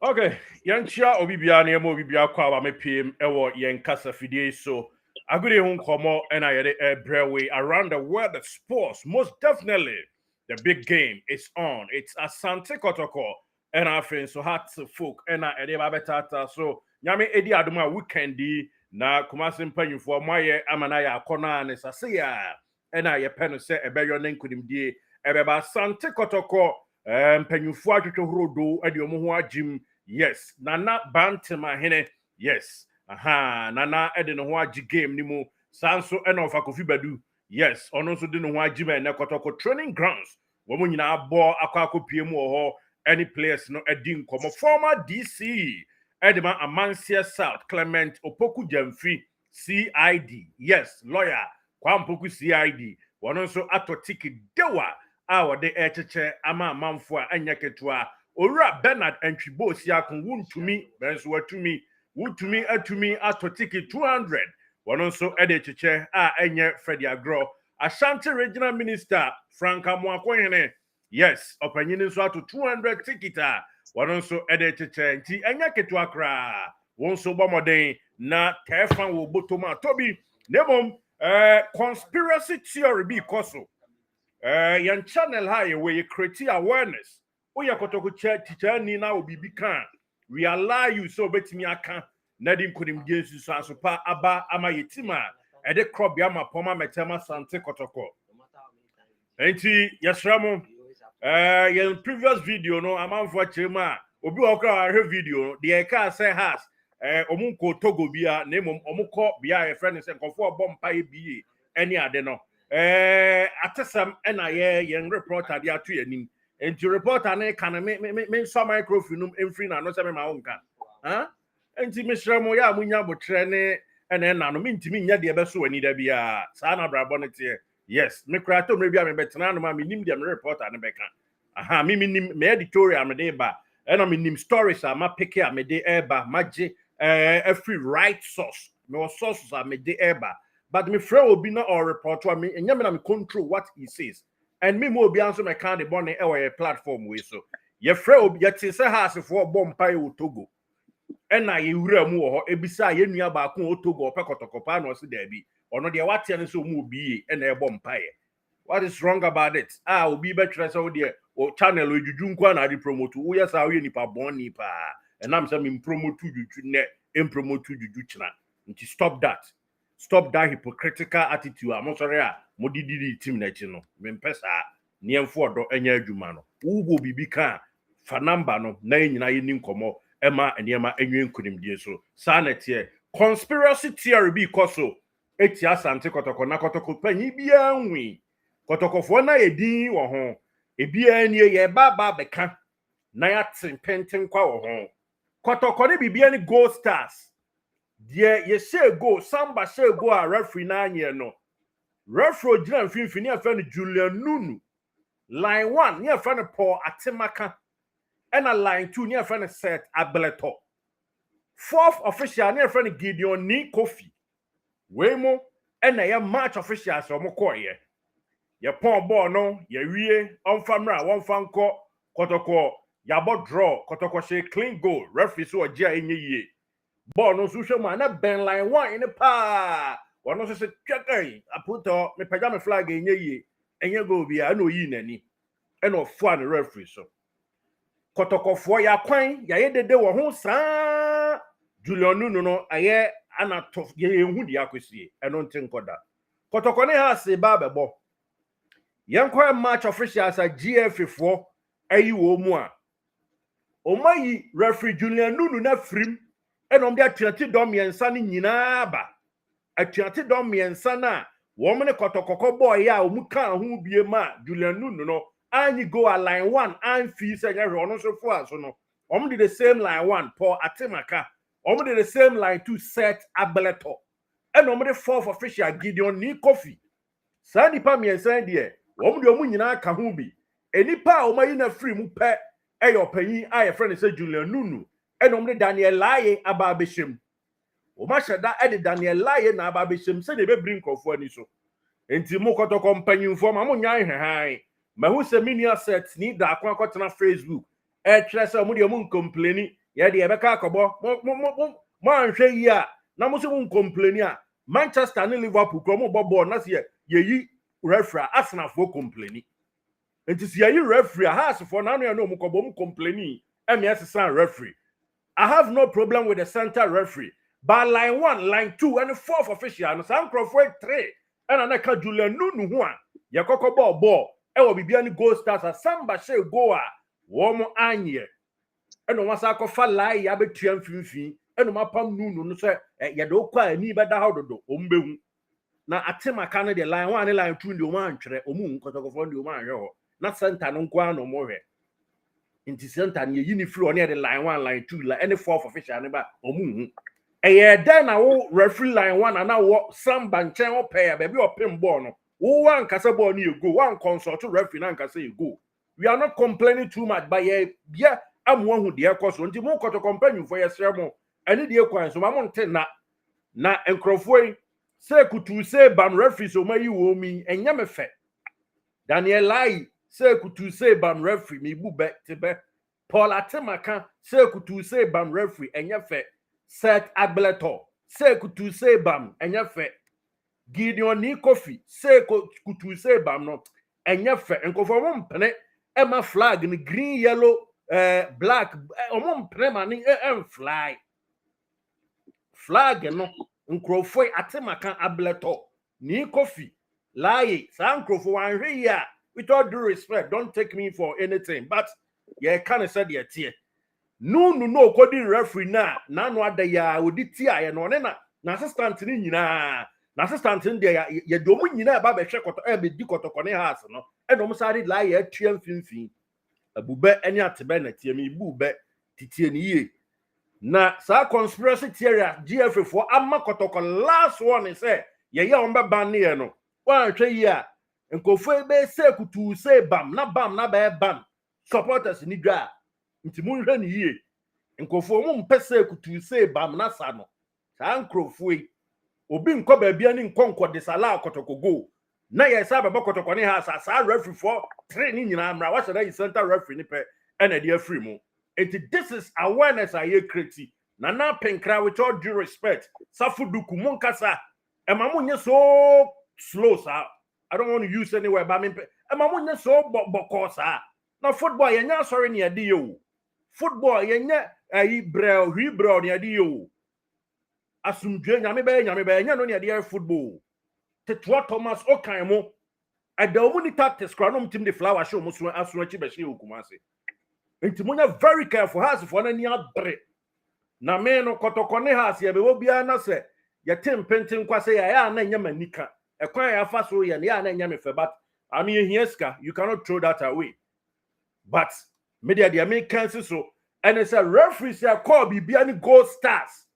Okay, yanchia obibia na emo obibia kwa ba mepiem ewo yen kasa fidie so agudi hun komo and I brewe around the world of sports. Most definitely the big game is on. It's Asante Kotoko and I feel so hard to folk and I ede babetata so nyame edi aduma weekendi na kumasi mpanyufo maye amanaya akona ne sasia and I pen se ebeyo nenkudimdie ebeba Asante Kotoko mpanyufo atwetwe horodo ede omo ho agim. Yes, Nana Bantamahene. Yes, Nana ede no ho agi game ni mu. Sanso enofa Kofi Badu. Yes, ono so de no ho agi me na Kotoko training grounds. Wo mo nyina abo akwa akopie mu ho any players no edi nkomo former DC Edema Amansia South Clement Opoku Jamfi CID. Yes, lawyer Kwampoku CID. Wono so atotiki dewa a wode echeche ama amanfo a anya ketua. Ora Bernard Entwibo siakun wuntumi benso wutumi atumi atotiki 200 wono nso ede cheche a enye Freddy Agro Ashanti Regional Minister Franka Mwakohene. Yes, opanyini nso ato 200 tikita wono nso ede cheche nti enya ketua kra wonso bomoden na tefan wo botoma tobi nemom conspiracy theory bi koso yan channel high where you create awareness. Oya Kotoko teacher ni na obibi kan we allow you so betimi aka na din konim Jesu so pa aba ama yetima e de crop ya ma poma metema Asante Kotoko enti yesramo your previous video no amanfo chema obi okra ahwe video de ka say has omunko Togo bia na omukọ bia e friend say nkofo obompa e bie eni ade no atesam na yen reporter dia to yanim. And to report an can me some microphone free na no se me ma wonka and ti Mr. Moya munya botrene and then no mintimi nya de beso ani da bia sa na bra bonete. Yes me krato me bia me betena no ma me nim dem reporter ne beka me nim me editorial me de ba and me nim stories am pick a me de eba magye every right source me sources am me de eba but me frɛ obi na or report me enya me na me control what he says. And me mo be answer my kind of bonnet our platform we so. Ye frɛ obi ye te se house for bompai o Togo. And na ye wura mu ho ebisa ye nua ba ko o Togo pekotokopa na o se da bi. Ono de watia ne so mu bi e na e bompai. What is wrong about it? Obi be tre se o de o channel o juju nkwa na di promote. Wo yes a wo nipa bonni pa. And am say me promote juju ne em promote juju china. Nti stop that. Stop that hypocritical attitude. I'm sorry, modidi team na chino. Mempesa niemfo do enya adwuma no. Wo bibi kan fa number no na nyina yeni nkomo ema eniema enwen kunimdie so. Sa na tie conspiracy theory bi koso eti Asante Kotoko na Kotoko panyi bia nwi. Kotokofo na yedin wo ho. Ebia nie ye baba beka na ya tempenten kwa wo ho. Kotoko ne bibia ni Gold Stars. Die ye say go samba say go a referee na anye no referee gina mfimfini afa no Julian Nunu line 1 ne afa no Paul Atemaka and a line 2 ne afa no Set Ableto fourth official ne afa no Gideon Ni Kofi we mo and na ya match official so mo ko ye pon ball no ye wie on famra won fanko Kotoko ya bo draw Kotoko she clean goal referee so ogia enye yie. Ball no social man na ben line 1 in the pa. One no say twakai aputo me pagya me flag enye enye go bia na oyi nani. E no fo an referee so. Kotokofo ya kwan ya yedede wo ho saa. Julian Nunu no aye anato ye hu dia kwasie. E no ntinkoda. Kotoko ne ha se ba bebo. Yenkwa match officials a GF4 ayi wo mu a. Omayi referee Julian Nunu na frim. Enom de atuate dom yensa ni nyina ba atuate dom yensa na wo me ne Kotokoko boy ya omu kan ho bie ma Julian Nunu no anyi go a line 1 an fi se nya hwe ono so fo aso no om de the same line 1 Paul Atemaka om de the same line 2 Set Ableto enom de fourth official Gideon Ni Kofi sa nipa miensa de om de omu nyina ka ho bi enipa o mayi na free mu pe eyo panyin a ye friend say Julian Nunu enom de Daniel Laye ababeshem o ma sheda e de Daniel Laye na ababeshem se de be bring nkofo ani so enti mo Kotoko mpanyimfo ma mo nyan hehan ma hu se minia set ni da akwa akotena Facebook e kire se mo de mo complaini ye de ebeka akobo mo anhwe yi a na mo se mo complain a Manchester and Liverpool come ball na se ye referee Arsenal for complain enti se ye referee house for na no mo kobo mo complain MS referee. I have no problem with the center referee. But line 1, line 2, and the 4th official, and some Crawford 3, and I Julian Nunu one. Yakoko ball. I will be behind goal stars as some bashe goa. Warm anye. And once I call for lie, yabe triumph, and my pam Nunu say, Yadoka, and better how to do. Umbe. Now, at Tim Canada, line 1 and line 2 in the one, Omun, Cotocofon, the one, not Santa Nunquan no more. Into center near Uniflow near the line 1, line 2, like any 4th official, never Omun. Then I will referee line 1 and now what some banchen or pair, baby or pin born. One Casabon you go, one consult to referee and say you go. We are not complaining too much, but yeah, I'm one who dear cause until more to companion for your sermon. And the acquaintance, so I won't tell na and Crawford say could to say bam referee so may you owe me and yamefe. Daniel lie. Say could to say bam referee me boo back to be Paul Atemaka say could to say bam referee and your fe set Ableto say could to say bam and your fe Gideon ni coffee say could to say bam no and your fe and go for one penny Emma flag in green yellow black one penny and fly flag no Crawford Atemaka Ableto ni coffee lie San Crawford one here. With all due respect, don't take me for anything. But yeah, kind of said yeah, tear. No, coding referee na no other ya would tia and one na assistant in na assistant in there ya domu nyina ba be hwe koto e be di kotokone house no e no sare lie ya tua mfimfin abube eni atebe na tie me bube titie ni ye na sa conspiracy theory GF for amma kotoko last one is say ye on be ban ne no wan hwe yi a Nkofo be say kutu say bam na be bam supporters ni dwa nti mu hwe ni yie nkofo mu mpe say kutu say bam na sa no sa nkrofo yi obi nkọ ba bia ni nkonko de sala akotoko go na ye sa baba kotoko ni ha sa referee for 3 ni nyina amra wa shada center referee ni pe na de free mu enti this is awareness aye create na penkra with all due respect safuduku munkasa e ma munye so slow sa I don't want to use anywhere, but I mean, I'm so because now football, you're not sorry near you. Football, you're not a rebrow near you. Assume Yami Bay, no near the football. Tetua Thomas Okaimo. I don't want to tap the scrum team the flower show most as much as you Kumasi. And Timona very careful has for any other break. Na me no kotokone has ye be obia na se ye tim pentin kwase ya na nyama nika. Ekwan ya fa so ye na nyame fe but I mean here you cannot throw that away. But media the American so and it's a referee say call bibia ni gold stars.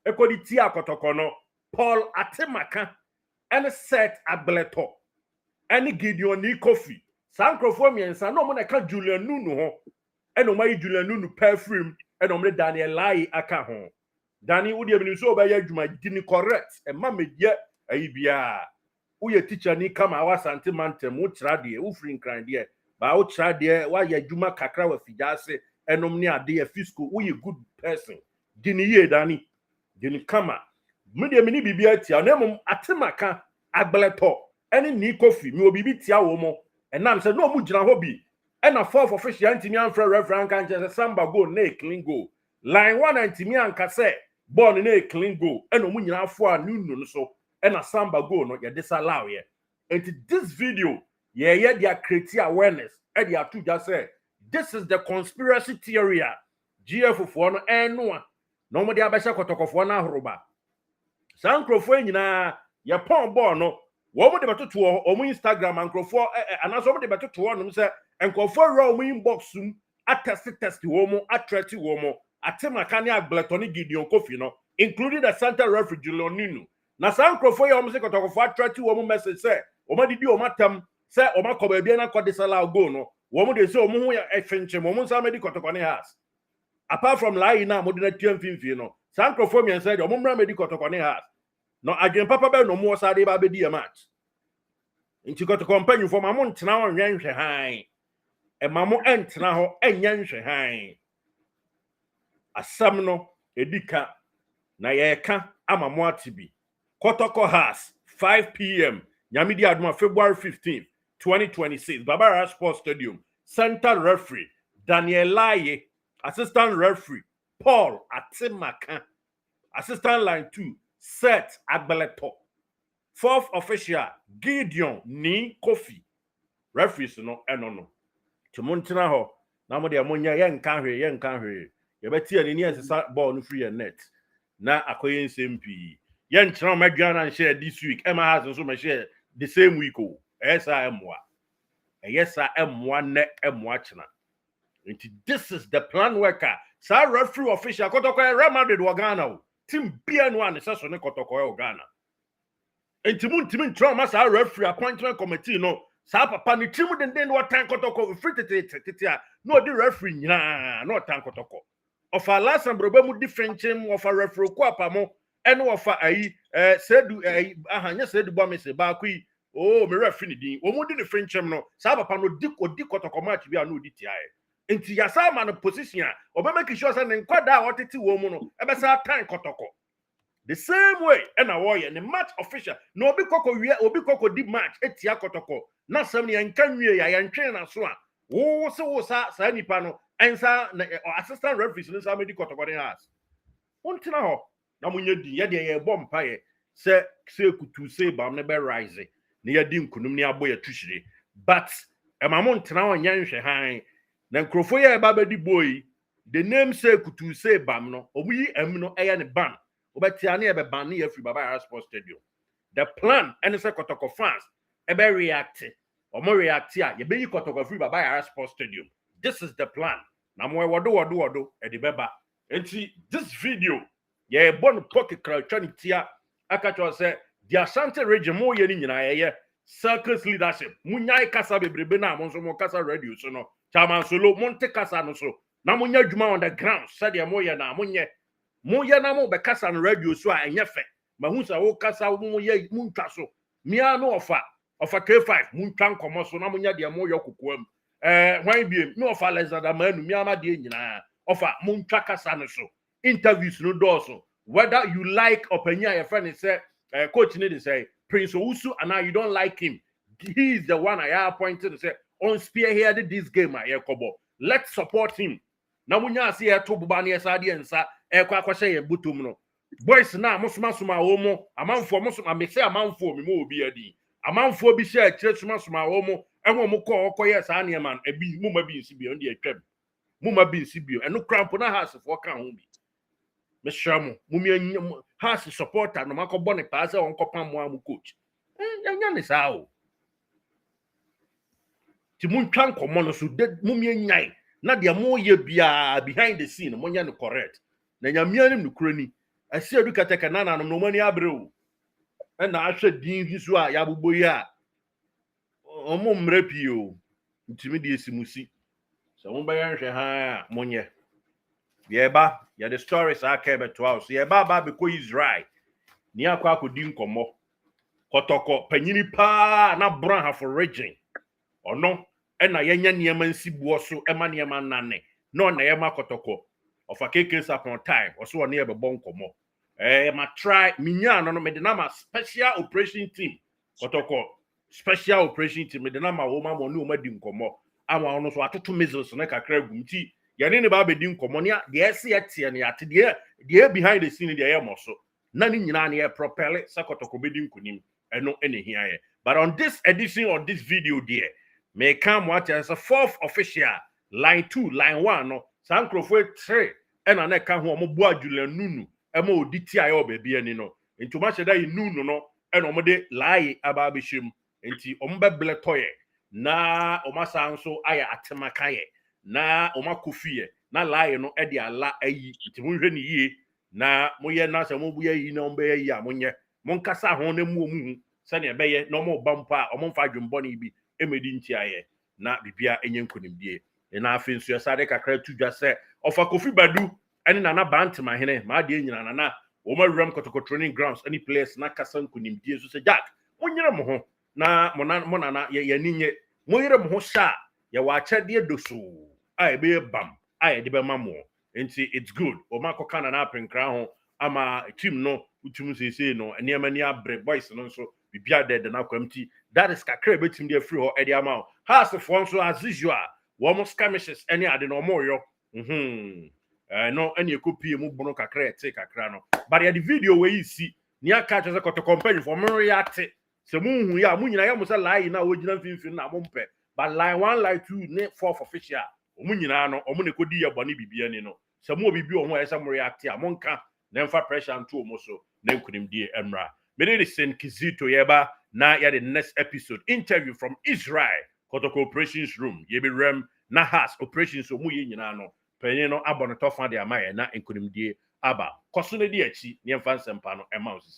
Ekodi ti akotokono Paul Atemaka and set Ableto and Gideon ni Kofi. Sankrofo miensa no mo na ka Julian Nunu ho. And my Julian Nunu perfume and on Daniel Lai aka ho. Dani udi ebinu so ba ya djuma dini correct e ma medie ayi bia. Uye teacher ni kama awa santimantem wo kira de wo free nkran de ba wo kira de wa ya djuma kakra wa fijase enom ni ade ya fisco uye good person. Dini ye dani dini kama medie mini bibia tia na mum Atemaka Ableto eni ni Kofi mi obibi tia wo mo enam se no mu gina ho bi. And a 4th official antimi anfra referee kan je samba goal na clean goal line 1 antimi anka say ball na clean goal and omu nyina afo a nunu so and a samba goal no ye disallow ye and this video ye dia create awareness e dia to just say this is the conspiracy theory GF for no eno no mo dia be hye kotokofo na ahoroba sankrofo nyina ye pon ball no wo mo de betoto o mo Instagram ankrofo anaso mo de betoto no say enko for raw mo inbox sum test wo mo attract wo mo Atemaka ni Ableto ni Gideon Kofi no including the center referee Julian Nunu na sankrofo ye mo se kotokofo attract wo mo message say o ma didi o matam say o ma ko ba bia na ko disala go no wo mo de say o mo hu ya efenche mo sa medi kotokone house apart from lie na mo de na tiam finfin no sankrofo mi say o mo mra medi kotokone house no agyen papa be no mo sa de ba be di match nti kotokon panyu for ma mo ntena won hwenhwe han e ma mo entena ho enya nhwe han asam no edika na yeka ama mo atibi Kotoko has 5 p.m. Nyamidi Aduma February 15th 2026 Babara Sports Stadium. Center referee Daniel Laye, assistant referee Paul Atimaka, assistant line 2 Seth Agbeleto, fourth official Gideon Ni Kofi. Referees no no Timontina ho na mo de amonya yen kan hwe ye beti ani asesa ball no free net na akoye nsempi yen kyerɛ madwana and share this week Emma has so share the same week o esa emwa eyesa emwa ne emwa kyena. This is the plan worker. Sa referee official Kotoko Real Madrid wa Ghana o. Team bia no an so ne Kotoko o Ghana. Entimu trauma sa referee appointment committee no. Sa papa ni team den what time Kotoko free tete no the referee nyina no time Kotoko. Of our last ambrobe mu different team of a referee ko apamo eno of ayi sedu ahanya sedu bo me se ba ku oh me referee ni din. O mu di different team no. Sa papa no di Kotoko match bia no di tiae. Inti yasa man position oba make sure say nkwada wotete wo mu no ebesa tan Kotoko the same way and a warrior the match official no obi koko di match etia Kotoko na sam ne yankan wie ya yantwen na so a wo sa nipa no ensa assistant referee no sa medi Kotoko den house wontina ho na munye di ye de ye bom paye se kutu se bam ne be rise ne ye di nkunum ne abo ye tuhire but emamon tena wanya nhwe han na nkrofo ye ba bedi boy the name say kutu say bam no omuyi em no eye ne ban obetia na e be ban ne afri Baba Sports Stadium. The plan and say Kotoko fans e be react omo react a ye be yi Kotoko free Baba Sports Stadium. This is the plan na mo wodo e de beba enti this video ye bon pocket crowd tia akacho say the Ashanti region mo ye ni nyina ye circus leadership munyai kasa bebrebe na mo so mo kasa radio so no Chairman Solo Monte Casa no so na munya djuma on the ground said ya moye na moye na mo be kasa no radio so a enye fe mahu sa wo kasa moye muntwa so mia no ofa K5 muntwa nkomo so na munya de moye kokoam hwan biem me ofa Alexander Manu mia ma de nyina ofa muntwa kasa no so interviews no do so whether you like opinion your friend say coach need to say Prince Owusu and now you don't like him he is the one I appointed to say on spearheaded this game let's support him na munya see e to buba na yesa de ensa e kwa kwahye ye butum no boys na musuma wo mo amanfo musuma me say amanfo me mo obi adi amanfo bi share kire suma wo mo enwo mo ko okoye sa na man ebi muma bi nsi bi on de atwam muma bi nsi bi eno cramp na house fo kan ho bi me shamo mumia house supporter no makobo ne pa se on kopam mo am coach nya ne sa o ti muntwa nkomo no so mumie nyai na de mo ye bia behind the scene mo nya no correct na nyamia nim no kurani asi edu kateka na nanom no mani abre o na ahwe din hisu a ya bobbo yi a omo mre pi o ntimi de esimusi so mo bayan hwe ha monye ye ba ya the stories aka beto house ye ba be ko Israel ni akwa akodi nkomo Kotoko panyini pa na bran ha for region ono ena yenya niema nsibuo so ema niema nane no na yema Kotoko of a cake upon time also on near bon komo ma try minya no me de na ma special operation team Kotoko special operation team me de na ma wo ma mo ni o ma di nkomo ama ono so atoto missiles na kakra gumti ye ne ba be di nkomo ne de ese ye ne ate de behind the scene de ye mo so na ni nyina ne ye propel sa Kotoko be di nkunim eno ene hia ye but on this edition of this video there may come what as a fourth official line 2 line 1 no sankrofo 3 ena na ka ho omo bo adwula nunu ema oditi aye obabi ani no enti ma sheda nunu no ena omo de lai aba behim enti omo beble toye na omo sanso aye atemakaye na omo kofie na lai no e de ala ayi enti mo hwe ni yie na moye na se mo bu yi na ombe yi a monye monkasa ho na mu omu se ne beye na omo bampa omo mfa dwumbo na ibi emedi nti aye na bibia enye nkonimdie na afi nso yasade kakra tudwa se ofa Kofi Badu ene na Bantamahene ma de nyina na o ma wram Kotoko training grounds any place na kasa nkonimdie so se Jack monyere mo ho na mo na ye ninye monyere mo ho sha ye wa achade doso a ebe bam a ye de be mamo nti it's good Omako kana na apenkra ho ama team no utum sese no eniema ni abre boys no so bibia dead na kwamti that is kakra betim dey free ho edi ama house for so as usual wo skirmishes any ade no mo yo no any copy mu bono kakra te kakra no but the video we you see ni aka chose koto company for me react se mu hu ya mu nyina ya mu se lie na wogina finfin na mo mpe but line 1 line 2 ne 4 for official omu nyina no omu ne kodi ye bone bibia ni no se mu obibi o ho ya se mo react a mo nka na mfa pressure nto omu so na nkunimdie emra me dey send Kizito yeba na ya the next episode interview from Israel Kotoko operations room ye be rem na has operations omu ye nyina no penye no abono tofa de amaye na nkunimdie aba koso ne di achi ne mfa nsempa no ema osisi